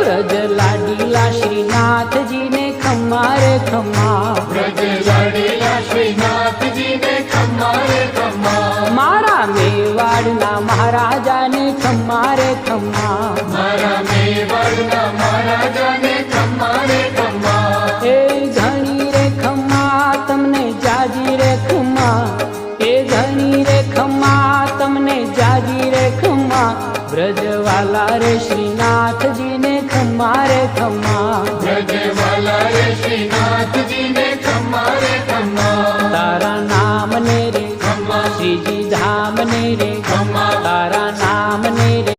व्रज लाडीला श्रीनाथ जी ने खम्मा रे खम्मा, व्रज लाडीला श्रीनाथ जी ने खम्मा रे खम्मा, मारा मेवाड़ना महाराजा ने खम्मा रे खम्मा, मारा मेवाड़ना महाराजा ने खम्मा रे खम्मा, ए धनी रे खम्मा तमने जाजी रे खम्मा, ए धनी रे खम्मा तमने जाजी रे खम्मा, ब्रजवाला रे श्रीनाथ जी ने खम्मा रे खम्मा, ब्रजवाला रे श्रीनाथ जी ने खम्मा रे खम्मा, तारा नाम ने रे खम्मा, श्रीजी धाम ने रे खम्मा, तारा नाम ने रे